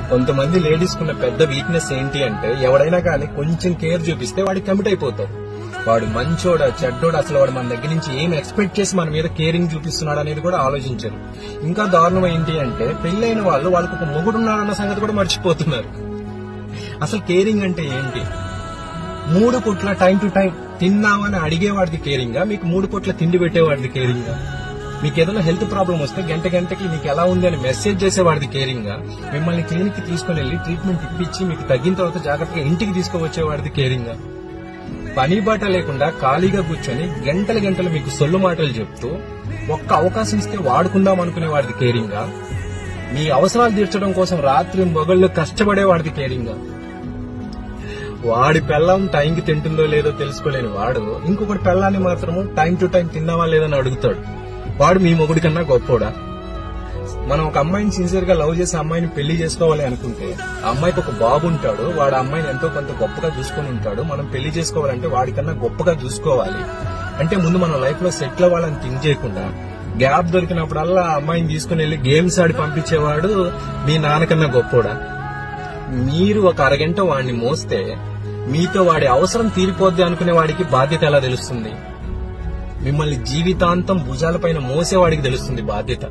కొంతమంది లేడీస్ కున్న పెద్ద వీక్నెస్ ఏంటి అంటే ఎవడైనా కానీ కొంచెం కేర్ చూపిస్తే వాడికి కమిట్ అయిపోతారు. వాడు మంచోడా చెడ్డోడా, అసలు వాడు మన దగ్గర నుంచి ఏం ఎక్స్పెక్ట్ చేసి మన మీద కేరింగ్ చూపిస్తున్నాడు అనేది కూడా ఆలోచించరు. ఇంకా దారుణం ఏంటి అంటే పెళ్లైన వాళ్ళకి ఒక మొగుడున్నాడన్న సంగతి కూడా మర్చిపోతున్నారు. అసలు కేరింగ్ అంటే ఏంటి? 3 పూట్ల టైం టు టైం తిన్నామని అడిగేవాడిది కేరింగా, మీకు 3 పూట్ల తిండి పెట్టేవాడిది కేరింగా, మీకు ఏదైనా హెల్త్ ప్రాబ్లం వస్తే గంటకి నీకు ఎలా ఉంది అని మెసేజ్ చేసేవాడిది కేరింగా, మిమ్మల్ని క్లినిక్ కి తీసుకుని వెళ్లి ట్రీట్మెంట్ ఇప్పించి మీకు తగ్గిన తర్వాత జాగ్రత్తగా ఇంటికి తీసుకువచ్చేవాడిది కేరింగా, పని బాట లేకుండా ఖాళీగా కూర్చొని గంటలు మీకు సొల్లు మాటలు చెప్తూ ఒక్క అవకాశం ఇస్తే వాడుకుందాం అనుకునేవాడిది కేరింగా, మీ అవసరాలు తీర్చడం కోసం రాత్రి మొగళ్ళు కష్టపడేవాడిది కేరింగా. వాడి పెళ్ళం టైంకి తింటుందో లేదో తెలుసుకోలేని వాడు ఇంకొకటి పెళ్ళాన్ని మాత్రము టైం టు టైం తిన్నావా లేదని అడుగుతాడు. వాడు మీ మొగుడి కన్నా గొప్పోడా? మనం ఒక అమ్మాయిని సిన్సియర్ గా లవ్ చేసి అమ్మాయిని పెళ్లి చేసుకోవాలి అనుకుంటే ఆ అమ్మాయికి ఒక బాబు ఉంటాడు, వాడు అమ్మాయిని ఎంతో కొంత గొప్పగా చూసుకుని ఉంటాడు. మనం పెళ్లి చేసుకోవాలంటే వాడికన్నా గొప్పగా చూసుకోవాలి అంటే ముందు మన లైఫ్ లో సెటిల్ అవ్వాలని థింక్ చేయకుండా గ్యాప్ దొరికినప్పుడల్లా ఆ అమ్మాయిని తీసుకుని వెళ్లి గేమ్స్ ఆడి పంపించేవాడు మీ నాన్నకన్నా గొప్పోడా? మీరు ఒక అరగంట వాడిని మోస్తే మీతో వాడి అవసరం తీరిపోద్ది అనుకునే వాడికి బాధ్యత ఎలా తెలుస్తుంది? మిమ్మల్ని జీవితాంతం భుజాలపైన మోసేవాడికి తెలుస్తుంది బాధ్యత.